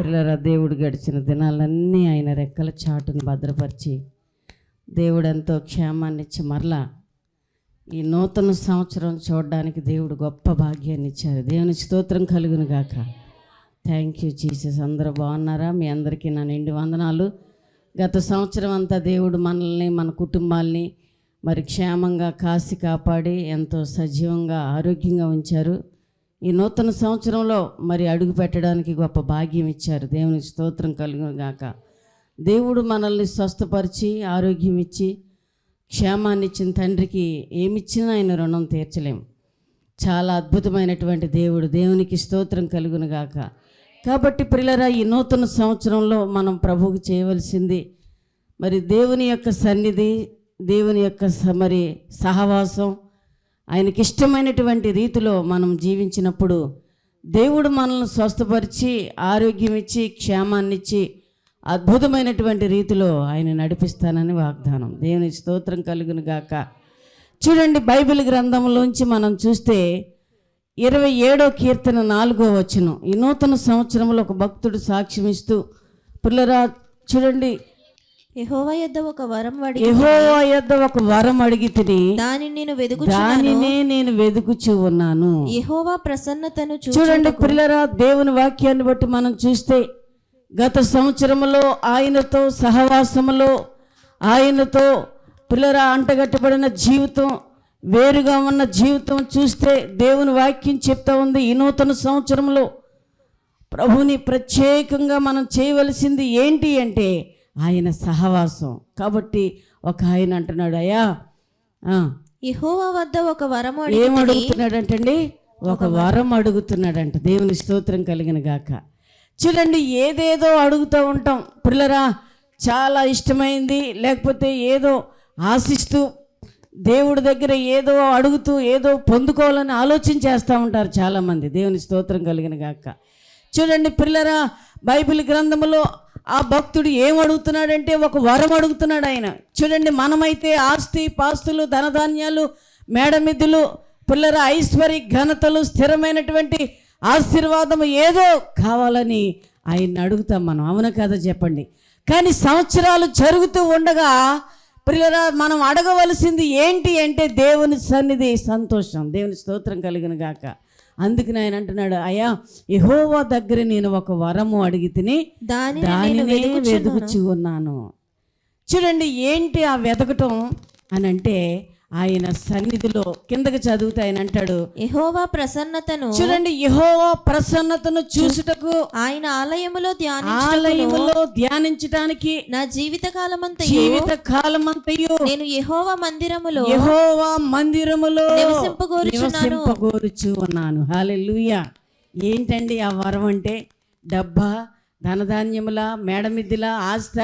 పిల్లరా, దేవుడు గడిచిన దినాలన్నీ ఆయన రెక్కల చాటును భద్రపరిచి దేవుడు ఎంతో క్షేమాన్ని ఇచ్చి మరలా ఈ నూతన సంవత్సరం చూడడానికి దేవుడు గొప్ప భాగ్యాన్ని ఇచ్చారు. దేవుని స్తోత్రం కలుగును గాక. Thank you Jesus. అందరూ బాగున్నారా? మీ అందరికీ నా నిండి వందనాలు. గత సంవత్సరం అంతా దేవుడు మనల్ని, మన కుటుంబాల్ని మరి క్షేమంగా కాసి కాపాడి ఎంతో సజీవంగా ఆరోగ్యంగా ఉంచారు. ఈ నూతన సంవత్సరంలో మరి అడుగు పెట్టడానికి గొప్ప భాగ్యం ఇచ్చారు. దేవునికి స్తోత్రం కలుగును గాక. దేవుడు మనల్ని స్వస్థపరిచి ఆరోగ్యం ఇచ్చి క్షేమాన్ని ఇచ్చిన తండ్రికి ఏమిచ్చినా ఆయన రుణం తీర్చలేం. చాలా అద్భుతమైనటువంటి దేవుడు. దేవునికి స్తోత్రం కలుగును గాక. కాబట్టి ప్రియులారా, ఈ నూతన సంవత్సరంలో మనం ప్రభువుకు చేయవలసింది మరి దేవుని యొక్క సన్నిధి, దేవుని యొక్క మరి సహవాసం, ఆయనకి ఇష్టమైనటువంటి రీతిలో మనం జీవించినప్పుడు దేవుడు మనల్ని స్వస్థపరిచి ఆరోగ్యం ఇచ్చి క్షేమాన్ని ఇచ్చి అద్భుతమైనటువంటి రీతిలో ఆయన నడిపిస్తానని వాగ్దానం. దేవుని స్తోత్రం కలుగును గాక. చూడండి, బైబిల్ గ్రంథంలోంచి మనం చూస్తే 27వ కీర్తన 4వ వచనం. ఈ నూతన సంవత్సరంలో ఒక భక్తుడు సాక్ష్యం ఇస్తూ, పిల్లరా చూడండి, యెహోవా యొద్ద ఒక వరం అడిగితిని, దానినే నేను వెదుకుచూ ఉన్నాను. యెహోవా ప్రసన్నతను చూడండి పిల్లరా, దేవుని వాక్యాన్ని బట్టి మనం చూస్తే గత సంవత్సరంలో ఆయనతో సహవాసములో, ఆయనతో పిల్లరా అంటగట్టబడిన జీవితం, వేరుగా ఉన్న జీవితం చూస్తే దేవుని వాక్యం చెప్తా ఉంది. ఈ నూతన సంవత్సరంలో ప్రభుని ప్రత్యేకంగా మనం చేయవలసింది ఏంటి అంటే ఆయన సహవాసం. కాబట్టి ఒక ఆయన అంటున్నాడు, అయ్యా యెహోవా వద్ద ఒక వరం ఏమడుగుతున్నాడంటండి? ఒక వరం అడుగుతున్నాడంట. దేవుని స్తోత్రం కలిగిన గాక. చూడండి, ఏదేదో అడుగుతూ ఉంటాం పిల్లరా. చాలా ఇష్టమైంది లేకపోతే ఏదో ఆశిస్తూ దేవుడి దగ్గర ఏదో అడుగుతూ ఏదో పొందుకోవాలని ఆలోచన చేస్తూ ఉంటారు చాలామంది. దేవుని స్తోత్రం కలిగిన గాక. చూడండి పిల్లరా, బైబిల్ గ్రంథంలో ఆ భక్తుడు ఏం అడుగుతున్నాడంటే ఒక వరం అడుగుతున్నాడు ఆయన. చూడండి, మనమైతే ఆస్తి పాస్తులు, ధనధాన్యాలు, మేడమిద్దులు, పిల్లర ఐశ్వర్య ఘనతలు, స్థిరమైనటువంటి ఆశీర్వాదం ఏదో కావాలని ఆయన్ని అడుగుతాం మనం. అవునా కదా చెప్పండి. కానీ సంవత్సరాలు జరుగుతూ ఉండగా పిల్లరా మనం అడగవలసింది ఏంటి అంటే దేవుని సన్నిధి, సంతోషం. దేవుని స్తోత్రం కలిగిన గాక. అందుకని ఆయన అంటున్నాడు, అయ్యా యెహోవా దగ్గర నేను ఒక వరము అడిగితిని, దానినే వెదుకుచూ ఉన్నాను. చూడండి, ఏంటి ఆ వెతకటం అని అంటే ఆయన సన్నిధిలో కిందకి చదివితే ఆయన అంటాడు, యెహోవా ప్రసన్నతను, చూడండి, యెహోవా ప్రసన్నతను చూసుటకు ఆయన ఆలయములో ధ్యానించడానికి నా జీవిత కాలమంతయు నేను యెహోవా మందిరములో నివసింపగోరుచు ఉన్నాను. హల్లెలూయా. ఏంటండి ఆ వరం అంటే? డబ్బా, ధనధాన్యముల, మేడమిద్దుల, ఆస్త,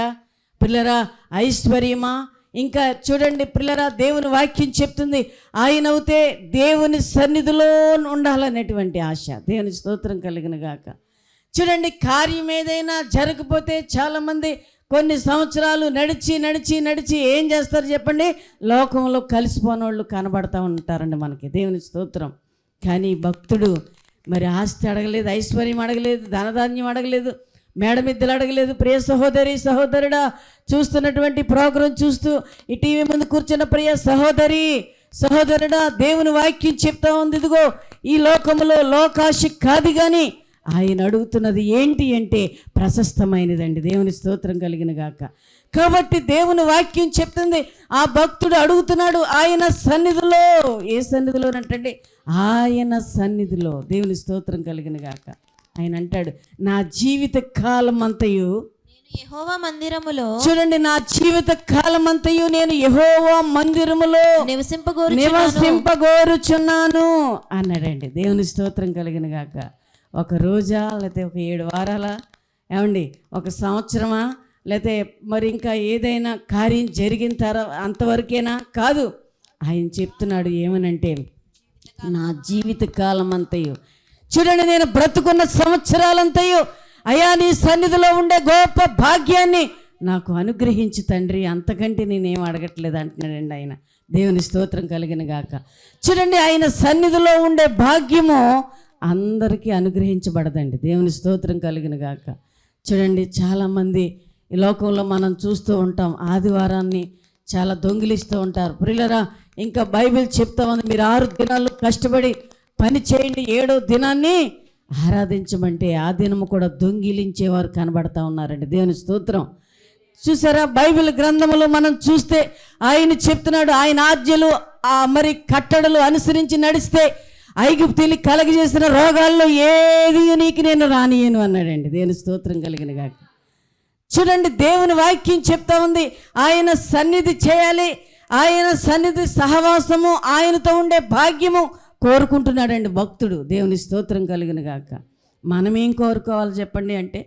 పిల్లరా ఐశ్వర్యమా? ఇంకా చూడండి పిల్లరా, దేవుని వాక్యం చెప్తుంది ఆయన అవుతే దేవుని సన్నిధిలో ఉండాలనేటువంటి ఆశ. దేవుని స్తోత్రం కలిగిన గాక. చూడండి, కార్యం ఏదైనా జరగకపోతే చాలామంది కొన్ని సంవత్సరాలు నడిచి ఏం చేస్తారు చెప్పండి? లోకంలో కలిసిపోయిన వాళ్ళు కనబడతా ఉంటారండి మనకి. దేవుని స్తోత్రం. కానీ భక్తుడు మరి ఆస్తి అడగలేదు, ఐశ్వర్యం అడగలేదు, ధనధాన్యం అడగలేదు, మేడమిద్దలు అడగలేదు. ప్రియ సహోదరి సహోదరుడా, చూస్తున్నటువంటి ప్రోగ్రాం చూస్తూ ఈ టీవీ ముందు కూర్చున్న ప్రియ సహోదరి సహోదరుడా, దేవుని వాక్యం చెప్తా ఉంది. ఇదిగో ఈ లోకంలో లోకాశ కాదు, కానీ ఆయన అడుగుతున్నది ఏంటి అంటే ప్రశస్తమైనదండి. దేవుని స్తోత్రం కలిగిన గాక. కాబట్టి దేవుని వాక్యం చెప్తుంది, ఆ భక్తుడు అడుగుతున్నాడు ఆయన సన్నిధిలో. ఏ సన్నిధిలోనంటండి? ఆయన సన్నిధిలో. దేవుని స్తోత్రం కలిగిన గాక. ఆయన అంటాడు, నా జీవిత కాలం అంతయు యెహోవా మందిరములో, చూడండి, నా జీవిత కాలం అంతయు నేను యెహోవా మందిరములో నివసింపగోరుచున్నాను అన్నాడండి. దేవుని స్తోత్రం కలిగిన గాక. ఒక రోజా, లేకపోతే ఒక 7 వారాలా, ఏమండి ఒక సంవత్సరమా, లేకపోతే మరి ఇంకా ఏదైనా కార్యం జరిగిన తర్వాత అంతవరకేనా? కాదు. ఆయన చెప్తున్నాడు ఏమనంటే, నా జీవిత కాలం అంతయు, చూడండి, నేను బ్రతుకున్న సంవత్సరాలంతయు అయ్యా నీ సన్నిధిలో ఉండే గొప్ప భాగ్యాన్ని నాకు అనుగ్రహించి తండ్రి, అంతకంటే నేనేం అడగట్లేదు అంటున్నాడండి ఆయన. దేవుని స్తోత్రం కలిగిన గాక. చూడండి, ఆయన సన్నిధిలో ఉండే భాగ్యము అందరికీ అనుగ్రహించబడదండి. దేవుని స్తోత్రం కలిగిన గాక. చూడండి, చాలామంది ఈ లోకంలో మనం చూస్తూ ఉంటాం, ఆదివారాన్ని చాలా దొంగిలిస్తూ ఉంటారు. ప్రియులరా, ఇంకా బైబిల్ చెప్తా ఉంది, మీరు 6 దినాలు కష్టపడి పని చేయండి, 7వ దినాన్ని ఆరాధించమంటే ఆ దినము కూడా దొంగిలించేవారు కనబడతా ఉన్నారండి. దేవుని స్తోత్రం. చూసారా, బైబిల్ గ్రంథంలో మనం చూస్తే ఆయన చెప్తున్నాడు, ఆయన ఆజ్ఞలు మరి కట్టడలు అనుసరించి నడిస్తే ఐగుప్తీయులు కలగజేసిన రోగాల్లో ఏది నీకు నేను రానియను అన్నాడండి. దేవుని స్తోత్రం కలిగిన గాక. చూడండి, దేవుని వాక్యం చెప్తా ఉంది, ఆయన సన్నిధి చేయాలి, ఆయన సన్నిధి సహవాసము, ఆయనతో ఉండే భాగ్యము కోరుకుంటున్నాడండి భక్తుడు. దేవుని స్తోత్రం కలిగిన గాక. మనమేం కోరుకోవాలి చెప్పండి అంటే,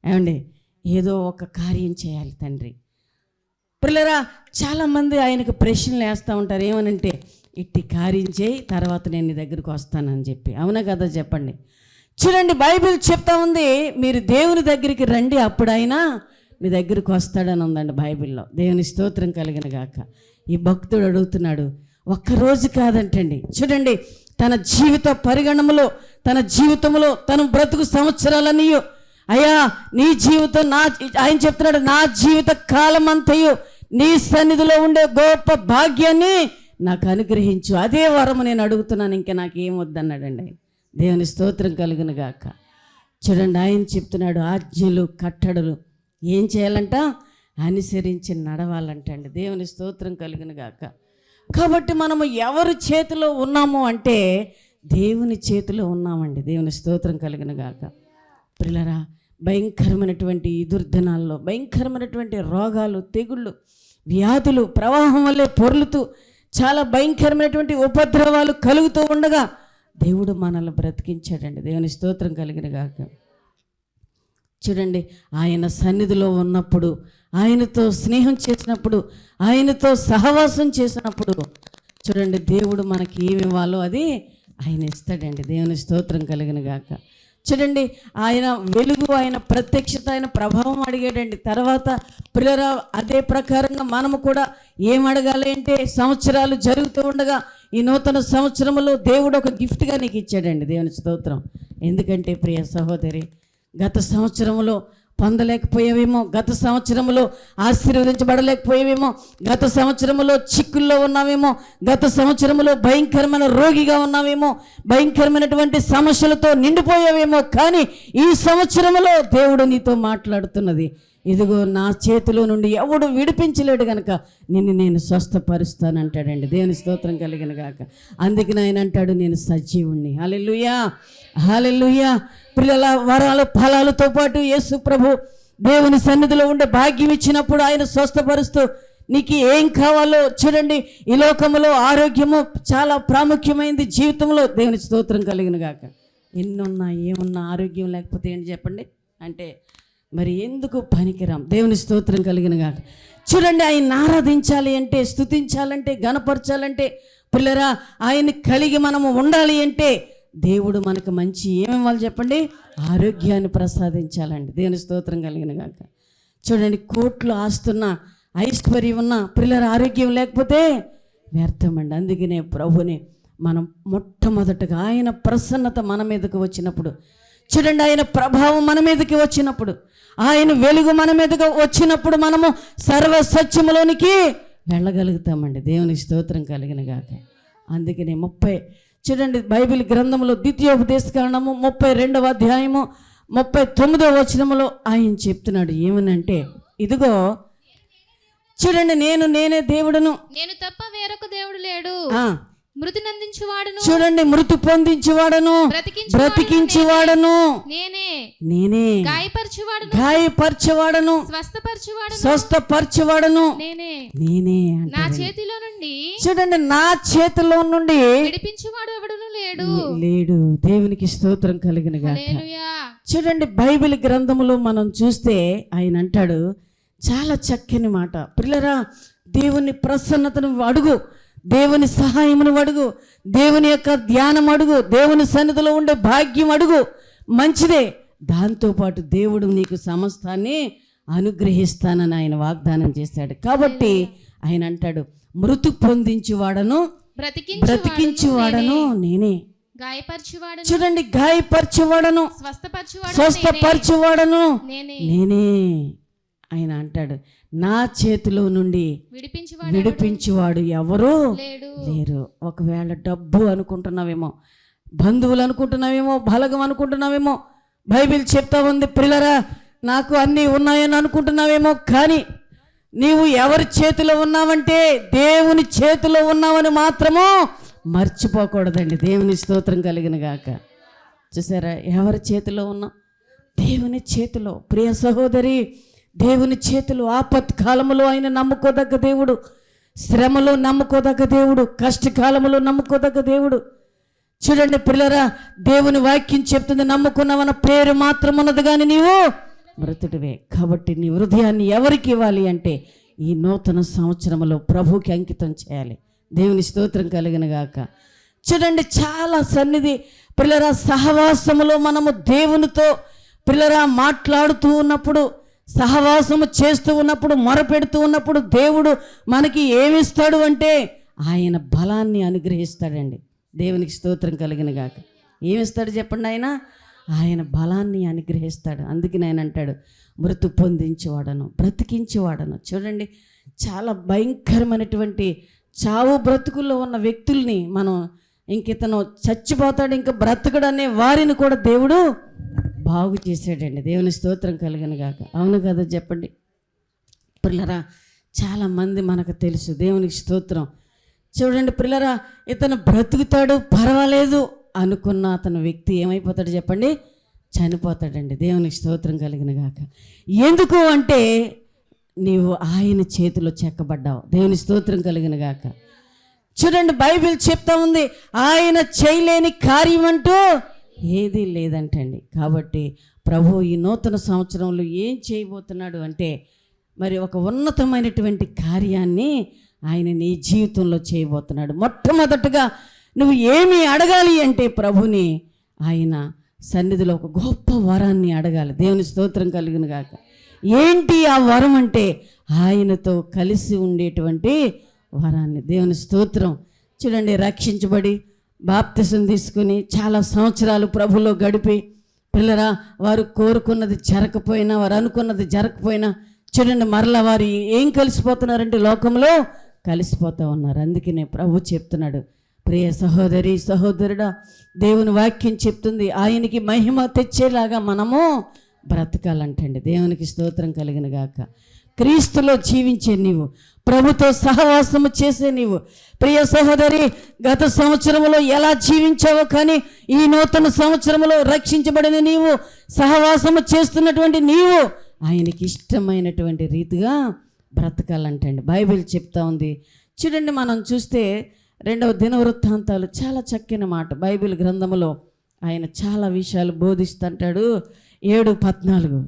ఏమండి, ఏదో ఒక కార్యం చేయాలి తండ్రి. పిల్లరా, చాలామంది ఆయనకు ప్రశ్నలు వేస్తూ ఉంటారు, ఏమనంటే ఇట్టి కార్యం చేయి, తర్వాత నేను నీ దగ్గరికి వస్తానని చెప్పి. అవునా కదా చెప్పండి. చూడండి, బైబిల్ చెప్తా ఉంది, మీరు దేవుని దగ్గరికి రండి, అప్పుడు ఆయన మీ దగ్గరికి వస్తాడని ఉందండి బైబిల్లో. దేవుని స్తోత్రం కలిగిన గాక. ఈ భక్తుడు అడుగుతున్నాడు, ఒక్కరోజు కాదంటండి. చూడండి, తన జీవిత పరిగణములో, తన జీవితంలో, తన బ్రతుకు సంవత్సరాలన్నీ, అయ్యా నీ జీవితం ఆయన చెప్తున్నాడు, నా జీవిత కాలం అంతయు నీ సన్నిధిలో ఉండే గొప్ప భాగ్యాన్ని నాకు అనుగ్రహించు, అదే వరము నేను అడుగుతున్నాను, ఇంకా నాకు ఏం వద్దన్నాడండి ఆయన. దేవుని స్తోత్రం కలుగును గాక. చూడండి, ఆయన చెప్తున్నాడు, ఆజ్ఞలు కట్టడలు ఏం చేయాలంట, అనుసరించి నడవాలంటండి. దేవుని స్తోత్రం కలుగును గాక. కాబట్టి మనము ఎవరి చేతిలో ఉన్నాము అంటే దేవుని చేతిలో ఉన్నామండి. దేవుని స్తోత్రం కలుగును గాక. పిల్లరా, భయంకరమైనటువంటి ఈ దుర్దినాల్లో భయంకరమైనటువంటి రోగాలు, తెగుళ్ళు, వ్యాధులు ప్రవాహం వల్లే పొర్లుతూ చాలా భయంకరమైనటువంటి ఉపద్రవాలు కలుగుతూ ఉండగా దేవుడు మనల్ని బ్రతికించాడండి. దేవుని స్తోత్రం కలిగిన గాక. చూడండి, ఆయన సన్నిధిలో ఉన్నప్పుడు, ఆయనతో స్నేహం చేసినప్పుడు, ఆయనతో సహవాసం చేసినప్పుడు, చూడండి, దేవుడు మనకి ఏమి ఇవ్వాలో అది ఆయన ఇస్తాడండి. దేవుని స్తోత్రం కలిగిన గాక. చూడండి, ఆయన వెలుగు, ఆయన ప్రత్యక్షత, ఆయన ప్రభావం అడిగాడండి. తర్వాత పిల్లరా, అదే ప్రకారంగా మనము కూడా ఏం అడగాలి అంటే, సంవత్సరాలు జరుగుతూ ఉండగా ఈ నూతన సంవత్సరంలో దేవుడు ఒక గిఫ్ట్గా నీకు ఇచ్చాడండి. దేవుని స్తోత్రం. ఎందుకంటే ప్రియ సహోదరి, గత సంవత్సరంలో పొందలేకపోయావేమో, గత సంవత్సరంలో ఆశీర్వదించబడలేకపోయావేమో, గత సంవత్సరంలో చిక్కుల్లో ఉన్నావేమో, గత సంవత్సరంలో భయంకరమైన రోగిగా ఉన్నావేమో, భయంకరమైనటువంటి సమస్యలతో నిండిపోయావేమో. కానీ ఈ సంవత్సరంలో దేవుడు నీతో మాట్లాడుతున్నది, ఇదిగో నా చేతిలో నుండి ఎవడు విడిపించలేడు కనుక నిన్ను నేను స్వస్థపరుస్తానంటాడండి. దేవుని స్తోత్రం కలిగిన గాక. అందుకని ఆయన అంటాడు, నేను సజీవుణ్ణి. హల్లెలూయా, హల్లెలూయా. పిల్లల వరాలు ఫలాలతో పాటు యేసు ప్రభు దేవుని సన్నిధిలో ఉండే భాగ్యం ఇచ్చినప్పుడు ఆయన స్వస్థపరుస్తూ నీకు ఏం కావాలో, చూడండి, ఈ లోకంలో ఆరోగ్యము చాలా ప్రాముఖ్యమైనది జీవితంలో. దేవుని స్తోత్రం కలిగిన గాక. ఎన్నున్నా ఏమున్నా ఆరోగ్యం లేకపోతే ఏంటి చెప్పండి అంటే మరి ఎందుకు పనికిరాం. దేవుని స్తోత్రం కలిగిన గాక. చూడండి, ఆయన ఆరాధించాలి అంటే, స్తుతించాలంటే, గణపరచాలంటే, పిల్లరా, ఆయన కలిగి మనము ఉండాలి అంటే దేవుడు మనకు మంచి ఏమివ్వాలి చెప్పండి, ఆరోగ్యాన్ని ప్రసాదించాలండి. దేవుని స్తోత్రం కలిగిన గాక. చూడండి, కోట్లు ఆస్తున్న, ఐశ్వర్యం ఉన్న పిల్లల ఆరోగ్యం లేకపోతే వ్యర్థమండి. అందుకనే ప్రభుని మనం మొట్టమొదటగా ఆయన ప్రసన్నత మన మీదకి వచ్చినప్పుడు, చూడండి, ఆయన ప్రభావం మన మీదకి వచ్చినప్పుడు, ఆయన వెలుగు మన మీదకి వచ్చినప్పుడు మనము సర్వ సత్యములోనికి వెళ్ళగలుగుతామండి. దేవుని స్తోత్రం కలిగిన గాక. అందుకనే చూడండి, బైబిల్ గ్రంథంలో ద్వితీయోపదేశకాండము 32వ అధ్యాయము 39వ వచనములో ఆయన చెప్తున్నాడు, ఏమనంటే, ఇదిగో చూడండి, నేనే దేవుడును, నేను తప్ప వేరొక దేవుడు లేడు, మృతి నందించువాడను, చూడండి, మృతి పొందించువాడను, బ్రతికించువాడను నేనే, గాయపరచువాడను, స్వస్థపరచువాడను నేనే. నా చేతిలో నుండి, చూడండి, నా చేతిలో నుండి విడిపించువాడు ఎవడును లేడు. దేవునికి స్తోత్రం కలిగిన గాక. చూడండి, బైబిల్ గ్రంథములో మనం చూస్తే ఆయన అంటాడు చాలా చక్కని మాట, పిల్లరా, దేవుని ప్రసన్నతను అడుగు, దేవుని సహాయమును అడుగు, దేవుని యొక్క ధ్యానం అడుగు, దేవుని సన్నిధిలో ఉండే భాగ్యం అడుగు, మంచిదే. దాంతోపాటు దేవుడు నీకు సమస్తాన్ని అనుగ్రహిస్తానని ఆయన వాగ్దానం చేశాడు. కాబట్టి ఆయన అంటాడు, మృతి పొందించువాడను, బ్రతికించువాడను నేనే. గాయపరచువాడను చూడండి, గాయపరచువాడను స్వస్థపరచువాడను స్వస్థపరచువాడను నేనే నేనే. ఆయన అంటాడు, నా చేతిలో నుండి విడిపించువాడు ఎవరు లేడు. లేరు. ఒకవేళ డబ్బు అనుకుంటున్నావేమో, బంధువులు అనుకుంటున్నావేమో, బలగం అనుకుంటున్నావేమో, బైబిల్ చెప్తా ఉంది ప్రియులారా నాకు అన్నీ ఉన్నాయని అనుకుంటున్నావేమో, కానీ నీవు ఎవరి చేతిలో ఉన్నావంటే దేవుని చేతిలో ఉన్నావని మాత్రము మర్చిపోకూడదండి. దేవుని స్తోత్రం కలిగిన గాక. చూసారా, ఎవరి చేతిలో ఉన్నాం? దేవుని చేతిలో. ప్రియ సహోదరి, దేవుని చేతిలో. ఆపత్కాలములో ఆయన నమ్ముకోదగ్గ దేవుడు, శ్రమలో నమ్ముకోదగ్గ దేవుడు, కష్టకాలములో నమ్ముకోదగ్గ దేవుడు. చూడండి ప్రియులారా, దేవుని వాక్యం చెప్తుంది, నమ్ముకున్నావన్న పేరు మాత్రం ఉన్నది కానీ నీవు మృతుడివే. కాబట్టి నీ హృదయాన్ని ఎవరికి ఇవ్వాలి అంటే ఈ నూతన సంవత్సరంలో ప్రభుకి అంకితం చేయాలి. దేవుని స్తోత్రం కలిగిన గాక. చూడండి, చాలా సన్నిధి ప్రియులారా, సహవాసములో మనము దేవునితో ప్రియులారా మాట్లాడుతూ ఉన్నప్పుడు, సహవాసము చేస్తూ ఉన్నప్పుడు, మొరపెడుతూ ఉన్నప్పుడు దేవుడు మనకి ఏమిస్తాడు అంటే ఆయన బలాన్ని అనుగ్రహిస్తాడండి. దేవునికి స్తోత్రం కలిగిన గాక. ఏమిస్తాడు చెప్పండి? ఆయన బలాన్ని అనుగ్రహిస్తాడు. అందుకని ఆయన అంటాడు, మృతు పొందించేవాడను బ్రతికించేవాడను. చూడండి, చాలా భయంకరమైనటువంటి చావు బ్రతుకుల్లో ఉన్న వ్యక్తుల్ని మనం ఇతను చచ్చిపోతాడు ఇంకా బ్రతకడు అనే వారిని కూడా దేవుడు బాగు చేశాడండి. దేవుని స్తోత్రం కలిగిన గాక. అవును కదా చెప్పండి ప్రియులారా, చాలామంది మనకు తెలుసు. దేవునికి స్తోత్రం. చూడండి ప్రియులారా, ఇతను బ్రతుకుతాడు పర్వాలేదు అనుకున్న అతను వ్యక్తి ఏమైపోతాడు చెప్పండి? చనిపోతాడండి. దేవునికి స్తోత్రం కలిగిన గాక. ఎందుకు అంటే నీవు ఆయన చేతిలో చెక్కబడ్డావు. దేవుని స్తోత్రం కలిగిన గాక. చూడండి, బైబిల్ చెప్తా ఉంది, ఆయన చేయలేని కార్యం అంటూ ఏదీ లేదంటండి. కాబట్టి ప్రభు ఈ నూతన సంవత్సరంలో ఏం చేయబోతున్నాడు అంటే మరి ఒక ఉన్నతమైనటువంటి కార్యాన్ని ఆయన నీ జీవితంలో చేయబోతున్నాడు. మొట్టమొదటగా నువ్వు ఏమి అడగాలి అంటే ప్రభుని ఆయన సన్నిధిలో ఒక గొప్ప వరాన్ని అడగాలి. దేవుని స్తోత్రం కలిగిన గాక. ఏంటి ఆ వరం అంటే ఆయనతో కలిసి ఉండేటువంటి వరాన్ని. దేవుని స్తోత్రం. చూడండి, రక్షించబడి బాప్తిసం తీసుకుని చాలా సంవత్సరాలు ప్రభులో గడిపి పిల్లరా వారు కోరుకున్నది జరగకపోయినా, వారు అనుకున్నది జరగకపోయినా చూడండి మరలా వారు ఏం కలిసిపోతున్నారంటే లోకంలో కలిసిపోతూ ఉన్నారు. అందుకనే ప్రభు చెప్తున్నాడు, ప్రియ సహోదరి సహోదరుడా, దేవుని వాక్యం చెప్తుంది ఆయనకి మహిమ తెచ్చేలాగా మనము బ్రతకాలంటండి. దేవునికి స్తోత్రం కలిగిన గాక. క్రీస్తులో జీవించే నీవు, ప్రభుతో సహవాసము చేసే నీవు, ప్రియ సహోదరి, గత సంవత్సరంలో ఎలా జీవించావో కానీ ఈ నూతన సంవత్సరంలో రక్షించబడిన నీవు, సహవాసము చేస్తున్నటువంటి నీవు ఆయనకి ఇష్టమైనటువంటి రీతిగా బ్రతకాలంటండి. బైబిల్ చెప్తా ఉంది. చూడండి, మనం చూస్తే 2వ దినవృత్తాంతాలు చాలా చక్కని మాట. బైబిల్ గ్రంథములో ఆయన చాలా విషయాలు బోధిస్తుంటాడు. 7:14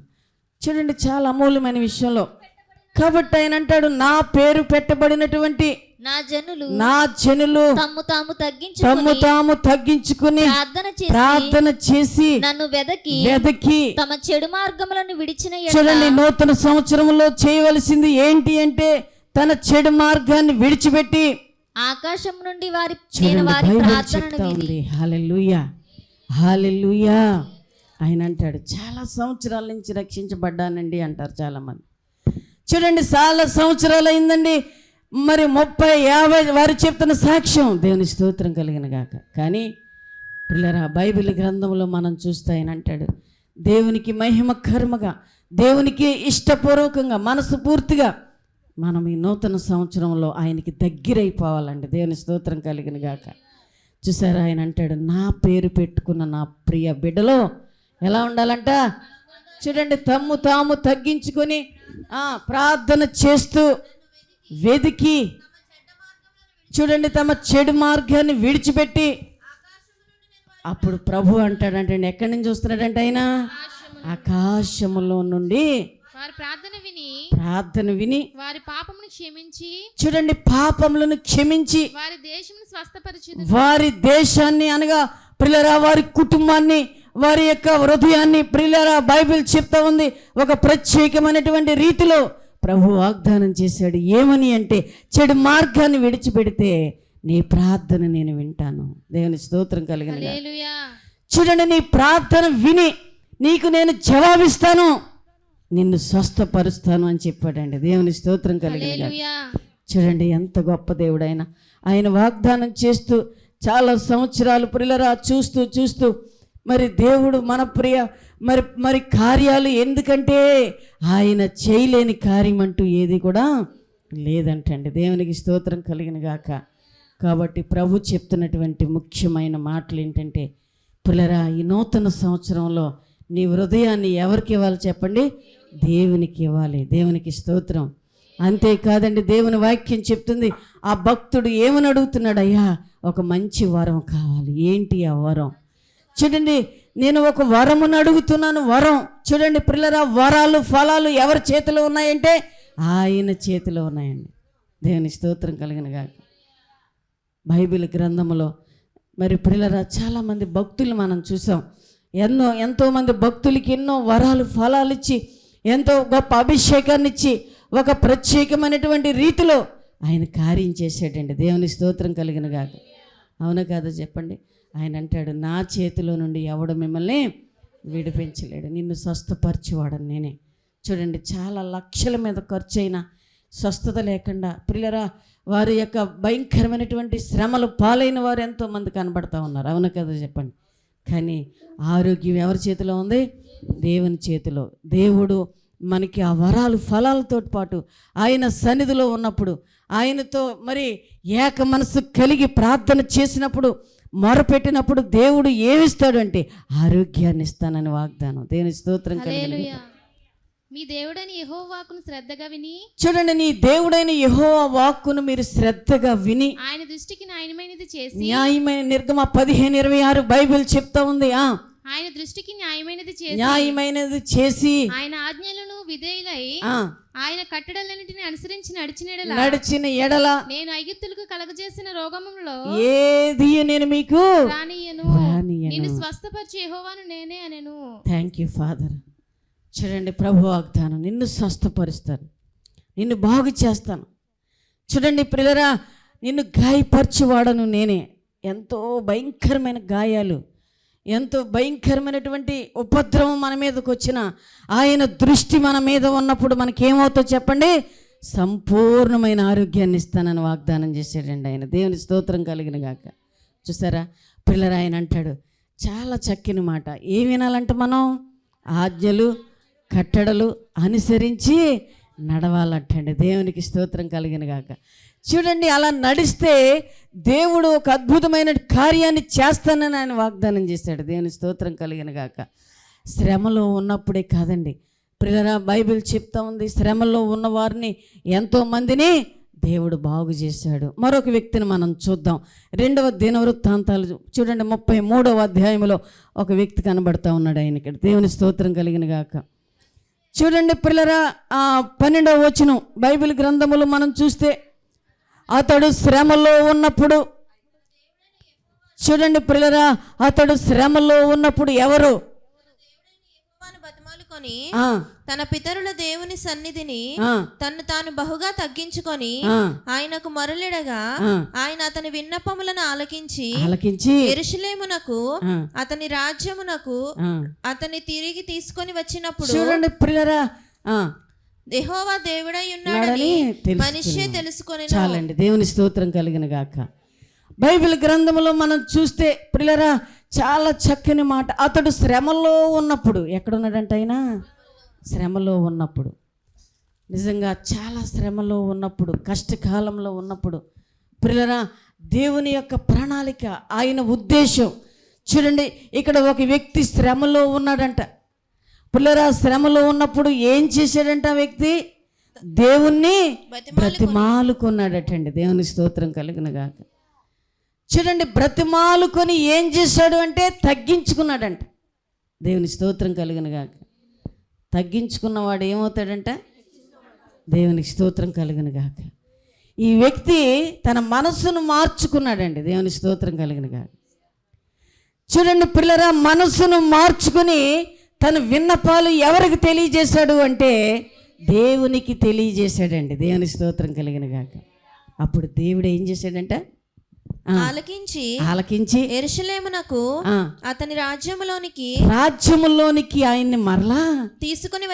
చూడండి, చాలా అమూల్యమైన విషయంలో. కాబట్టి ఆయన అంటాడు, నా పేరు పెట్టబడినటువంటి నా జనులు తమ్ము తాము తగ్గించుకుని ప్రార్థన చేసి నన్ను వెదకి తమ చెడు మార్గములను విడిచిన చూడండి, నూతన సంవత్సరంలో చేయవలసింది ఏంటి అంటే తన చెడు మార్గాన్ని విడిచిపెట్టి ఆకాశం నుండి వారి ప్రార్థనను విని. హల్లెలూయా, హల్లెలూయా. ఆయన అంటాడు, చాలా సంవత్సరాల నుంచి రక్షించబడ్డానండి అంటారు చాలామంది. చూడండి, చాలా సంవత్సరాలు అయిందండి, మరి 30, 50 వారు చెప్తున్న సాక్ష్యం. దేవుని స్తోత్రం కలిగిన గాక. కానీ పిల్లరా, బైబిల్ గ్రంథంలో మనం చూస్తే ఆయన అంటాడు, దేవునికి మహిమకరముగా, దేవునికి ఇష్టపూర్వకంగా, మనసు పూర్తిగా మనం ఈ నూతన సంవత్సరంలో ఆయనకి దగ్గరైపోవాలండి. దేవుని స్తోత్రం కలిగిన గాక. చూసారా, ఆయన అంటాడు, నా పేరు పెట్టుకున్న నా ప్రియ బిడ్డలో ఎలా ఉండాలంట? చూడండి, తమ్ము తాము తగ్గించుకొని ప్రార్థన చేస్తూ వెదికి చూడండి తమ చెడు మార్గాన్ని విడిచిపెట్టి, అప్పుడు ప్రభు అంటాడంటే ఎక్కడి నుంచి వస్తున్నాడంటే ఆయన ఆకాశములో నుండి ప్రార్థన విని వారి పాపమును క్షమించి చూడండి పాపములను క్షమించి వారి దేశాన్ని అనగా ప్రియులారా వారి కుటుంబాన్ని, వారి యొక్క హృదయాన్ని ప్రియులారా బైబిల్ చెప్తా ఉంది ఒక ప్రత్యేకమైనటువంటి రీతిలో ప్రభు వాగ్దానం చేశాడు. ఏమని అంటే చెడు మార్గాన్ని విడిచిపెడితే నీ ప్రార్థన నేను వింటాను. దేవుని స్తోత్రం కలిగిన గాక. హల్లెలూయా. చూడండి, నీ ప్రార్థన విని నీకు నేను జవాబిస్తాను, నిన్ను స్వస్థపరుస్తాను అని చెప్పాడండి. దేవుని స్తోత్రం కలిగిన గాక. హల్లెలూయా. చూడండి ఎంత గొప్ప దేవుడు ఆయన. ఆయన వాగ్దానం చేస్తూ చాలా సంవత్సరాలు ప్రియులరా చూస్తూ మరి దేవుడు మన ప్రియ మరి కార్యాలు, ఎందుకంటే ఆయన చేయలేని కార్యం అంటూ ఏది కూడా లేదంటండి. దేవునికి స్తోత్రం కలిగిన గాక. కాబట్టి ప్రభు చెప్తున్నటువంటి ముఖ్యమైన మాటలు ఏంటంటే, ప్రియులరా ఈ నూతన సంవత్సరంలో నీ హృదయాన్ని ఎవరికి ఇవ్వాలి చెప్పండి? దేవునికి ఇవ్వాలి. దేవునికి స్తోత్రం. అంతేకాదండి, దేవుని వాక్యం చెప్తుంది, ఆ భక్తుడు ఏమని అడుగుతున్నాడు? అయ్యా ఒక మంచి వరం కావాలి. ఏంటి ఆ వరం? చూడండి, నేను ఒక వరమును అడుగుతున్నాను. వరం చూడండి ప్రియులరా, వరాలు ఫలాలు ఎవరి చేతిలో ఉన్నాయంటే ఆయన చేతిలో ఉన్నాయండి. దేవుని స్తోత్రం కలిగిన గాక. బైబిల్ గ్రంథములో మరి ప్రియులరా చాలామంది భక్తులు మనం చూసాం. ఎంతోమంది భక్తులకి ఎన్నో వరాలు ఫలాలు ఇచ్చి, ఎంతో గొప్ప అభిషేకాన్ని ఇచ్చి, ఒక ప్రత్యేకమైనటువంటి రీతిలో ఆయన కార్యం చేశాడండి. దేవుని స్తోత్రం కలిగిన గాక. అవునా కాదా చెప్పండి? ఆయన అంటాడు, నా చేతిలో నుండి ఎవడు మిమ్మల్ని విడిపించలేడు, నిన్ను స్వస్థపరిచేవాడని నేనే. చూడండి, చాలా లక్షల మీద ఖర్చు అయినా స్వస్థత లేకుండా ప్రియులరా వారి యొక్క భయంకరమైనటువంటి శ్రమలు పాలైన వారు ఎంతోమంది కనబడతా ఉన్నారు. అవునా కదా చెప్పండి? కానీ ఆరోగ్యం ఎవరి చేతిలో ఉంది? దేవుని చేతిలో. దేవుడు మనకి ఆ వరాలు ఫలాలతో పాటు ఆయన సన్నిధిలో ఉన్నప్పుడు, ఆయనతో మరి ఏక మనసు కలిగి ప్రార్థన చేసినప్పుడు, మొరపెట్టినప్పుడు దేవుడు ఏమిస్తాడు అంటే ఆరోగ్యాన్ని ఇస్తానని వాగ్దానం. దేవుని స్తోత్రం కలిగిన. హల్లెలూయా. మీ దేవుడైన యెహోవా వాక్కును శ్రద్ధగా విని, చూడండి, నీ దేవుడైన యెహోవా వాక్కును మీరు శ్రద్ధగా విని ఆయన దృష్టికి న్యాయమైనది చేసి, న్యాయమైన నిర్గమ 15:26 బైబిల్ చెప్తా ఉంది. ఆయన దృష్టికి న్యాయమైనది చేసి, న్యాయమైనది చేసి ఆయన ఆజ్ఞలను విధేయులై ఆయన కట్టడలన్నిటిని అనుసరించి నడిచిన ఎడల నేను ఐగుప్తులకు కలగజేసిన రోగములో ఏది నేను మీకు రానియను, నిన్ను స్వస్థపరిచే యెహోవాను నేనే అనెను. Thank you father. చూడండి, ప్రభు వాగ్దానం, నిన్ను స్వస్థపరుస్తాను, నిన్ను బాగు చేస్తాను. చూడండి ప్రియులరా, నిన్ను గాయపరచువాడను నేనే. ఎంతో భయంకరమైన గాయాలు, ఎంతో భయంకరమైనటువంటి ఉపద్రవం మన మీదకి వచ్చిన ఆయన దృష్టి మన మీద ఉన్నప్పుడు మనకేమవుతుందో చెప్పండి? సంపూర్ణమైన ఆరోగ్యాన్ని ఇస్తానని వాగ్దానం చేశాడండి ఆయన. దేవుని స్తోత్రం కలిగిన గాక. చూసారా పిల్లలు, ఆయన అంటాడు చాలా చక్కని మాట. ఏం వినాలంటే మనం ఆజ్ఞలు కట్టడలు అనుసరించి నడవాలంటండి. దేవునికి స్తోత్రం కలిగిన గాక. చూడండి, అలా నడిస్తే దేవుడు ఒక అద్భుతమైన కార్యాన్ని చేస్తానని ఆయన వాగ్దానం చేశాడు. దేవుని స్తోత్రం కలిగిన గాక. శ్రమలో ఉన్నప్పుడే కాదండి ప్రియులారా, బైబిల్ చెప్తా ఉంది, శ్రమలో ఉన్న వారిని ఎంతోమందిని దేవుడు బాగు చేశాడు. మరొక వ్యక్తిని మనం చూద్దాం. 2వ దినవృత్తాంతాలు చూడండి, 33వ అధ్యాయంలో ఒక వ్యక్తి కనబడతా ఉన్నాడు ఆయన ఇక్కడ. దేవుని స్తోత్రం కలిగిన గాక. చూడండి ప్రియులారా, 12వ వచనం బైబిల్ గ్రంథములో మనం చూస్తే, అతడు శ్రమలో ఉన్నప్పుడు, చూడండి ప్రియులారా, అతడు శ్రమలో ఉన్నప్పుడు ఎవరు? బతిమాలుకొని తన పితరుల దేవుని సన్నిధిని తను తాను బహుగా తగ్గించుకొని ఆయనకు మొరలిడగా, ఆయన అతని విన్నపములను ఆలకించి యెరూషలేమునకు అతని రాజ్యమునకు అతని తిరిగి తీసుకొని వచ్చినప్పుడు, చూడండి ప్రియులారా, యెహోవా దేవుడై ఉన్నాడని మనిషే తెలుసుకొని. చాలండి, దేవుని స్తోత్రం కలిగిన గాక. బైబిల్ గ్రంథంలో మనం చూస్తే ప్రియులారా చాలా చక్కని మాట. అతడు శ్రమలో ఉన్నప్పుడు, ఎక్కడున్నాడంట ఆయన? శ్రమలో ఉన్నప్పుడు, నిజంగా చాలా శ్రమలో ఉన్నప్పుడు, కష్టకాలంలో ఉన్నప్పుడు ప్రియులారా దేవుని యొక్క ప్రణాళిక, ఆయన ఉద్దేశం. చూడండి, ఇక్కడ ఒక వ్యక్తి శ్రమలో ఉన్నాడంట. పిల్లరా, శ్రమలో ఉన్నప్పుడు ఏం చేశాడంట ఆ వ్యక్తి? దేవుణ్ణి బ్రతిమాలుకున్నాడటండి. దేవుని స్తోత్రం కలిగిన గాక. చూడండి, బ్రతిమాలుకొని ఏం చేశాడు అంటే తగ్గించుకున్నాడంట. దేవుని స్తోత్రం కలిగిన గాక. తగ్గించుకున్నవాడు ఏమవుతాడంట? దేవునికి స్తోత్రం కలిగిన గాక. ఈ వ్యక్తి తన మనస్సును మార్చుకున్నాడండి. దేవుని స్తోత్రం కలిగిన గాక. చూడండి పిల్లరా, మనస్సును మార్చుకుని తన విన్నపాలు ఎవరికి తెలియజేశాడు అంటే దేవునికి తెలియజేశాడండి. దేవుని స్తోత్రం కలిగిన గాక. అప్పుడు దేవుడు ఏం చేశాడంట? ఆలకించి యెరూషలేమునకు అతని రాజ్యములోనికి ఆయన్ని మరలా తీసుకుని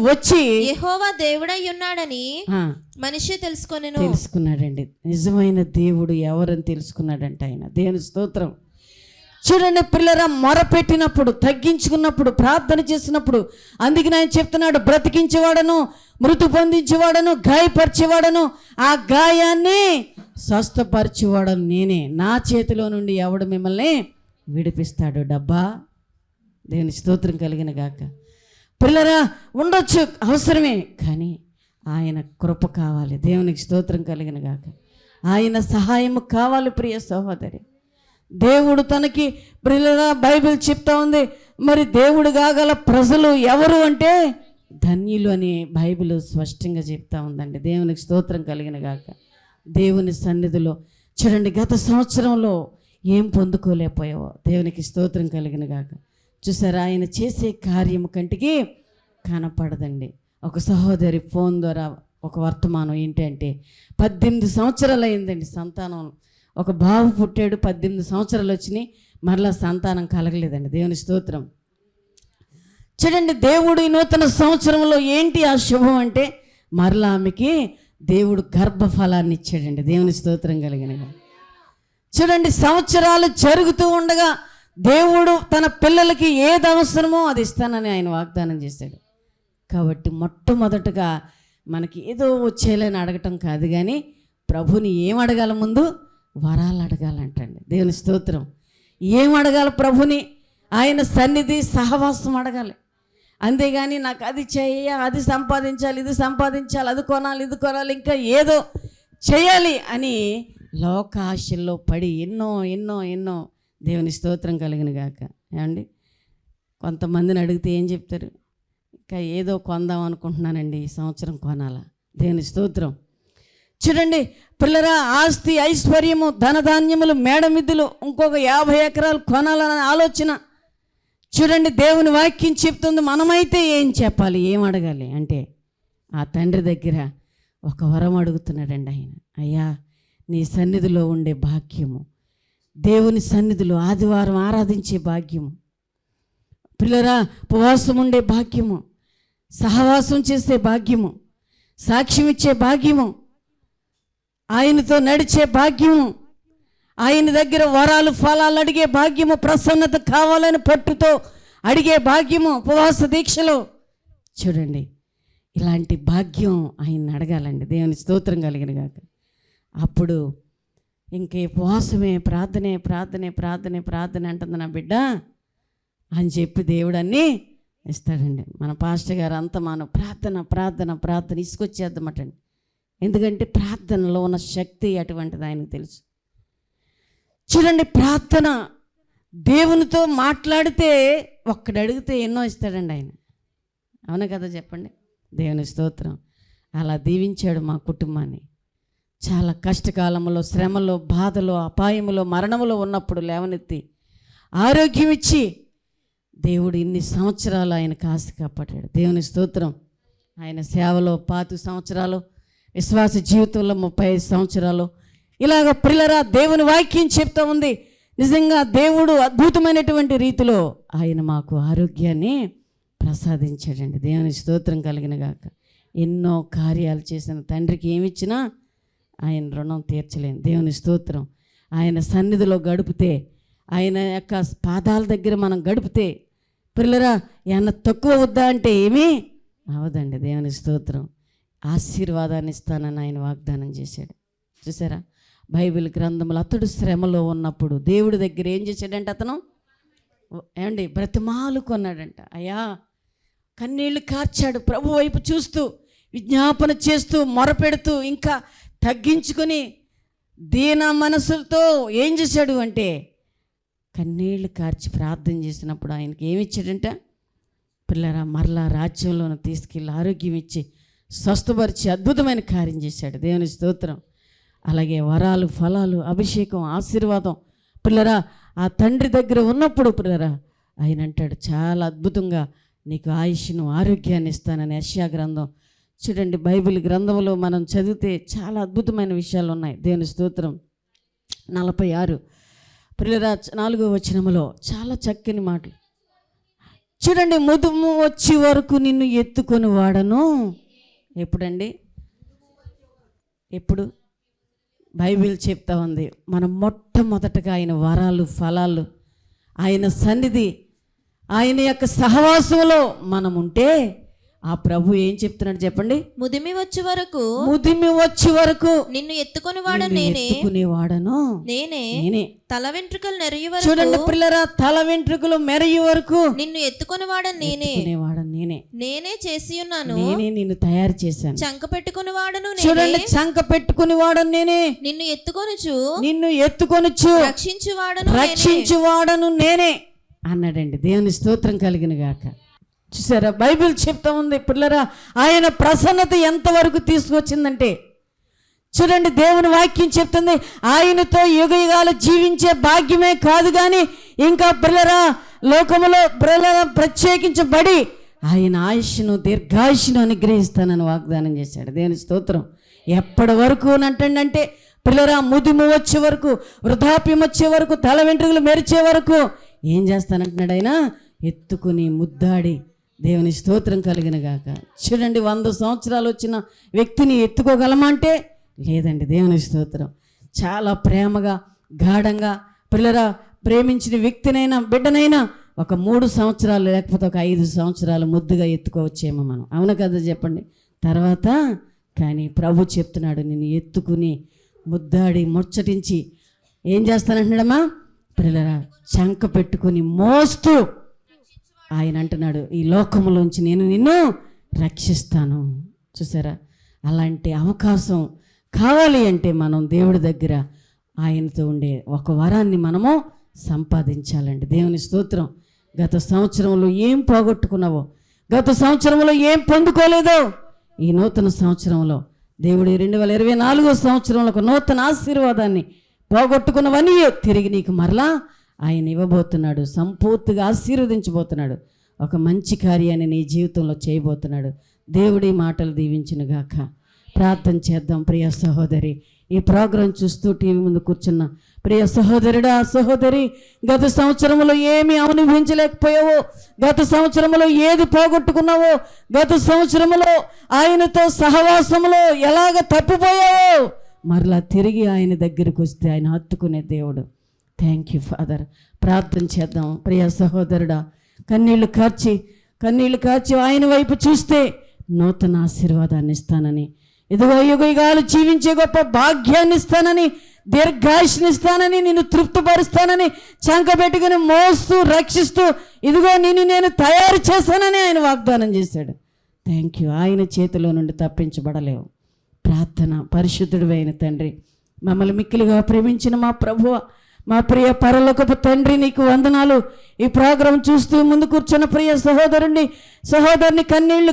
వచ్చి యెహోవా దేవుడై ఉన్నాడని మనిషి తెలుసుకున్నాడండి. నిజమైన దేవుడు ఎవరని తెలుసుకున్నాడంట ఆయన. దేవుని స్తోత్రం. చూడండి పిల్లరా, మొరపెట్టినప్పుడు, తగ్గించుకున్నప్పుడు, ప్రార్థన చేసినప్పుడు, అందుకని ఆయన చెప్తున్నాడు, బ్రతికించేవాడను, మృతి పొందించేవాడను, గాయపరిచేవాడను, ఆ గాయాన్ని స్వస్థపరిచేవాడను నేనే. నా చేతిలో నుండి ఎవడు మిమ్మల్ని విడిపిస్తాడు? డబ్బా. దేవుని స్తోత్రం కలిగిన గాక. పిల్లరా, ఉండొచ్చు, అవసరమే, కానీ ఆయన కృప కావాలి. దేవునికి స్తోత్రం కలిగిన గాక. ఆయన సహాయము కావాలి. ప్రియ సహోదరి, దేవుడు తనకి పిల్లరా బైబిల్ చెప్తా ఉంది. మరి దేవుడు కాగల ప్రజలు ఎవరు అంటే ధన్యులు అని బైబిల్ స్పష్టంగా చెప్తా ఉందండి. దేవునికి స్తోత్రం కలిగిన గాక. దేవుని సన్నిధిలో చూడండి, గత సంవత్సరంలో ఏం పొందుకోలేకపోయావో దేవునికి స్తోత్రం కలిగిన గాక. చూసారా, ఆయన చేసే కార్యము కంటికి కనపడదండి. ఒక సహోదరి ఫోన్ ద్వారా ఒక వర్తమానం ఏంటంటే, 18 సంవత్సరాలు అయిందండి సంతానం. ఒక బాబు పుట్టాడు, 18 సంవత్సరాలు వచ్చినాయి, మరలా సంతానం కలగలేదండి. దేవుని స్తోత్రం. చూడండి, దేవుడు ఈ నూతన సంవత్సరంలో ఏంటి ఆ శుభం అంటే, మరలా ఆమెకి దేవుడు గర్భఫలాన్ని ఇచ్చాడండి. దేవుని స్తోత్రం కలిగినగా. చూడండి, సంవత్సరాలు జరుగుతూ ఉండగా దేవుడు తన పిల్లలకి ఏది అవసరమో అది ఇస్తానని ఆయన వాగ్దానం చేశాడు. కాబట్టి మొట్టమొదటగా మనకి ఏదో వచ్చేయాలని అడగటం కాదు, కానీ ప్రభుని ఏం అడగాల? ముందు వరాలు అడగాలంటండి. దేవుని స్తోత్రం. ఏం అడగాలి ప్రభుని? ఆయన సన్నిధి, సహవాసం అడగాలి. అంతేగాని నాకు అది చేయ, అది సంపాదించాలి, ఇది సంపాదించాలి, అది కొనాలి, ఇది కొనాలి, ఇంకా ఏదో చేయాలి అని లోకాశల్లో పడి ఎన్నో ఎన్నో ఎన్నో దేవుని స్తోత్రం కలిగిన గాక. ఏమండి, కొంతమందిని అడిగితే ఏం చెప్తారు? ఇంకా ఏదో కొందాం అనుకుంటున్నానండి, ఈ సంవత్సరం కొనాలా. దేవుని స్తోత్రం. చూడండి పిల్లరా, ఆస్తి, ఐశ్వర్యము, ధనధాన్యములు, మేడమిద్దులు, ఇంకొక 50 ఎకరాలు కొనాలనే ఆలోచన. చూడండి, దేవుని వాక్యం చెప్తుంది. మనమైతే ఏం చెప్పాలి, ఏం అడగాలి అంటే, ఆ తండ్రి దగ్గర ఒక వరం అడుగుతున్నాడండి ఆయన. అయ్యా, నీ సన్నిధిలో ఉండే భాగ్యము, దేవుని సన్నిధిలో ఆదివారం ఆరాధించే భాగ్యము, పిల్లరా ఉపవాసం ఉండే భాగ్యము, సహవాసం చేసే భాగ్యము, సాక్ష్యం ఇచ్చే భాగ్యము, ఆయనతో నడిచే భాగ్యము, ఆయన దగ్గర వరాలు ఫలాలు అడిగే భాగ్యము, ప్రసన్నత కావాలని పట్టుతో అడిగే భాగ్యము, ఉపవాస దీక్షలో. చూడండి, ఇలాంటి భాగ్యం ఆయన అడగాలండి. దేవుని స్తోత్రం కలిగిన గాక. అప్పుడు ఇంకే ఉపవాసమే, ప్రార్థనే ప్రార్థనే ప్రార్థనే ప్రార్థన అంటుంది నా బిడ్డ అని చెప్పి దేవుడు అన్నీ ఇస్తాడండి. మన పాస్టర్ గారు అంతా మనం ప్రార్థన ప్రార్థన ప్రార్థన ఇసుకొచ్చేద్దామటండి. ఎందుకంటే ప్రార్థనలో ఉన్న శక్తి అటువంటిది ఆయనకు తెలుసు. చూడండి, ప్రార్థన దేవునితో మాట్లాడితే ఒక్కడు అడిగితే ఎన్నో ఇస్తాడండి ఆయన. అవునా కదా చెప్పండి? దేవుని స్తోత్రం. అలా దీవించాడు మా కుటుంబాన్ని. చాలా కష్టకాలంలో, శ్రమలో, బాధలో, అపాయములో, మరణములో ఉన్నప్పుడు లేవనెత్తి ఆరోగ్యం ఇచ్చి దేవుడు ఇన్ని సంవత్సరాలు ఆయన కాసి కాపాడాడు. దేవుని స్తోత్రం. ఆయన సేవలో 25 సంవత్సరాలు, విశ్వాస జీవితంలో 35 సంవత్సరాలు. ఇలాగ పిల్లరా, దేవుని వాక్యం చెప్తా ఉంది. నిజంగా దేవుడు అద్భుతమైనటువంటి రీతిలో ఆయన మాకు ఆరోగ్యాన్ని ప్రసాదించాడండి. దేవుని స్తోత్రం కలిగిన గాక. ఎన్నో కార్యాలు చేసిన తండ్రికి ఏమిచ్చినా ఆయన రుణం తీర్చలేను. దేవుని స్తోత్రం. ఆయన సన్నిధిలో గడిపితే, ఆయన యొక్క పాదాల దగ్గర మనం గడిపితే, పిల్లరా ఏమన్నా తక్కువ వద్దా అంటే ఏమీ అవదండి. దేవుని స్తోత్రం. ఆశీర్వాదాన్ని ఇస్తానని ఆయన వాగ్దానం చేశాడు. చూసారా, బైబిల్ గ్రంథంలో అతడు శ్రమలో ఉన్నప్పుడు దేవుడి దగ్గర ఏం చేశాడంటే, అతను ఏమండి బ్రతిమాలు కొన్నాడంట. అయ్యా, కన్నీళ్లు కార్చాడు. ప్రభు వైపు చూస్తూ, విజ్ఞాపన చేస్తూ, మొరపెడుతూ, ఇంకా తగ్గించుకొని దీన మనసులతో ఏం చేశాడు అంటే కన్నీళ్లు కార్చి ప్రార్థన చేసినప్పుడు ఆయనకి ఏమి ఇచ్చాడంట? పిల్లరా, మరలా రాజ్యంలోనూ తీసుకెళ్ళి ఆరోగ్యం ఇచ్చి స్వస్థపరిచి అద్భుతమైన కార్యం చేశాడు. దేవుని స్తోత్రం. అలాగే వరాలు, ఫలాలు, అభిషేకం, ఆశీర్వాదం పిల్లరా ఆ తండ్రి దగ్గర ఉన్నప్పుడు పిల్లరా ఆయన అంటాడు, చాలా అద్భుతంగా నీకు ఆయుష్ను, ఆరోగ్యాన్ని ఇస్తానని. యెషయా గ్రంథం చూడండి, బైబిల్ గ్రంథంలో మనం చదివితే చాలా అద్భుతమైన విషయాలు ఉన్నాయి. దేవుని స్తోత్రం. 46 ప్రియులారా 4వ వచనములో చాలా చక్కని మాటలు చూడండి. ముదుము వచ్చే వరకు నిన్ను ఎత్తుకొని వాడను. ఎప్పుడండి? ఎప్పుడు? బైబిల్ చెప్తా ఉంది. మనం మొట్టమొదటగా ఆయన వరాలు, ఫలాలు, ఆయన సన్నిధి, ఆయన యొక్క సహవాసంలో మనం ఉంటే ఆ ప్రభు ఏం చెప్తున్నాడు చెప్పండి? ముదిమి వచ్చే వరకు నిన్ను ఎత్తుకొని వాడను నేనే, ఎత్తుకునేవాడను నేనే. తల వెంట్రుకలు నెరయి వరకు చూడండి పిల్లరా, తల వెంట్రుకలు మెరయి వరకు నిన్ను ఎత్తుకొని వాడను నేనే, నేనే చేసి ఉన్నాను, నేనే నిన్ను తయారు చేశాను. చంక పెట్టుకుని వాడను చూడండి, చంక పెట్టుకుని వాడను నేనే, నిన్ను ఎత్తుకొనుచు రక్షించువాడను నేనే అన్నాడండి. దేవుని స్తోత్రం కలిగిన గాక. చూసారా, బైబిల్ చెప్తా ఉంది పిల్లరా, ఆయన ప్రసన్నత ఎంతవరకు తీసుకొచ్చిందంటే చూడండి, దేవుని వాక్యం చెప్తుంది ఆయనతో యుగయుగాలు జీవించే భాగ్యమే కాదు కానీ ఇంకా పిల్లరా లోకములో పిల్లరా ప్రత్యేకించబడి ఆయన ఆయుష్ను, దీర్ఘాయుష్ను అనుగ్రహిస్తానని వాగ్దానం చేశాడు. దేవుని స్తోత్రం. ఎప్పటి వరకు అంటంటే పిల్లరా, ముదిము వచ్చే వరకు, వృద్ధాప్యం వచ్చే వరకు, తల వెంట్రుకలు మెరిచే వరకు ఏం చేస్తానంటున్నాడు ఆయన? ఎత్తుకుని ముద్దాడి. దేవుని స్తోత్రం కలిగిన గాక. చూడండి, 100 సంవత్సరాలు వచ్చిన వ్యక్తిని ఎత్తుకోగలమంటే లేదండి. దేవుని స్తోత్రం. చాలా ప్రేమగా, గాఢంగా పిల్లరా ప్రేమించిన వ్యక్తినైనా, బిడ్డనైనా ఒక 3 సంవత్సరాలు లేకపోతే ఒక 5 సంవత్సరాలు ముద్దుగా ఎత్తుకోవచ్చేమో మనం. అవును కదా చెప్పండి. తర్వాత కానీ ప్రభు చెప్తున్నాడు, నిన్ను ఎత్తుకుని ముద్దాడి ముచ్చటించి ఏం చేస్తానంటున్నాడమ్మా? పిల్లరా చంక పెట్టుకుని మోస్తూ ఆయన అంటున్నాడు, ఈ లోకములోంచి నేను నిన్ను రక్షిస్తాను. చూసారా, అలాంటి అవకాశం కావాలి అంటే మనం దేవుడి దగ్గర ఆయనతో ఉండే ఒక వరాన్ని మనము సంపాదించాలండి. దేవుని స్తోత్రం. గత సంవత్సరంలో ఏం పోగొట్టుకున్నావో, గత సంవత్సరంలో ఏం పొందుకోలేదో, ఈ నూతన సంవత్సరంలో దేవుడి 2024 సంవత్సరంలో ఒక నూతన ఆశీర్వాదాన్ని పోగొట్టుకున్నవన్నీ తిరిగి నీకు మరలా ఆయన ఇవ్వబోతున్నాడు. సంపూర్తిగా ఆశీర్వదించబోతున్నాడు. ఒక మంచి కార్యాన్ని నీ జీవితంలో చేయబోతున్నాడు. దేవుడి మాటలు దీవించునుగాక. ప్రార్థన చేద్దాం. ప్రియ సహోదరి, ఈ ప్రోగ్రాం చూస్తూ టీవీ ముందు కూర్చున్న ప్రియ సహోదరుడా, సహోదరి, గత సంవత్సరంలో ఏమి అనుభవించలేకపోయావో, గత సంవత్సరంలో ఏది పోగొట్టుకున్నావో, గత సంవత్సరంలో ఆయనతో సహవాసంలో ఎలాగ తప్పిపోయావో, మరలా తిరిగి ఆయన దగ్గరికి వస్తే ఆయన హత్తుకునే దేవుడు. Thank you father. ప్రార్థన చేద్దాం. ప్రియ సహోదరుడా, కన్నీళ్లు కార్చి ఆయన వైపు చూస్తే నూతన ఆశీర్వాదాన్ని ఇస్తానని, ఇదిగో యుగయుగాలు జీవించే గొప్ప భాగ్యాన్ని ఇస్తానని, దీర్ఘాయుష్ని ఇస్తానని, నిన్ను తృప్తిపరుస్తానని, చంక పెట్టుకుని మోస్తూ రక్షిస్తూ ఇదిగో నిన్ను నేను తయారు చేశానని ఆయన వాగ్దానం చేశాడు. Thank you. ఆయన చేతిలో నుండి తప్పించబడలేవు. ప్రార్థన. పరిశుద్ధుడు అయిన తండ్రి, మమ్మల్ని మిక్కిలిగా ప్రేమించిన మా ప్రభువ, మా ప్రియ పరలోకపు తండ్రి, నీకు వందనాలు. ఈ ప్రోగ్రాం చూస్తూ ముందు కూర్చున్న ప్రియ సహోదరుని కన్నీళ్లు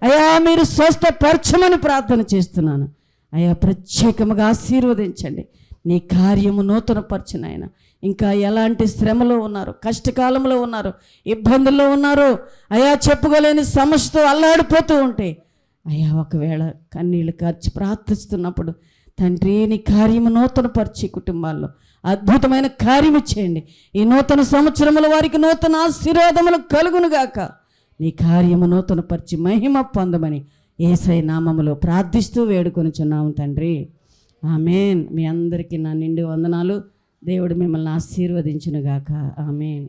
అయ్యా మీరు స్వస్థపరచమని ప్రార్థన చేస్తున్నాను. అయ్యా ప్రత్యేకముగా ఆశీర్వదించండి. నీ కార్యము నూతనపరచిన ఆయన ఇంకా ఎలాంటి శ్రమలో ఉన్నారు, కష్టకాలంలో ఉన్నారు, ఇబ్బందుల్లో ఉన్నారు, అయ్యా చెప్పుకోలేని సమస్యతో అల్లాడిపోతూ ఉంటే అయ్యా ఒకవేళ కన్నీళ్లు కార్చి ప్రార్థిస్తున్నప్పుడు తండ్రి నీ కార్యము నూతనపరిచి కుటుంబాల్లో అద్భుతమైన కార్యము చేయండి. ఈ నూతన సంవత్సరముల వారికి నూతన ఆశీర్వాదములు కలుగునుగాక. నీ కార్యము నూతనపరిచి మహిమ పొందమని యేసయ్య నామములో ప్రార్థిస్తూ వేడుకొనుచున్నాము తండ్రి. ఆమేన్. మీ అందరికీ నా నిండు వందనాలు. దేవుడు మిమ్మల్ని ఆశీర్వదించునుగాక. ఆమేన్.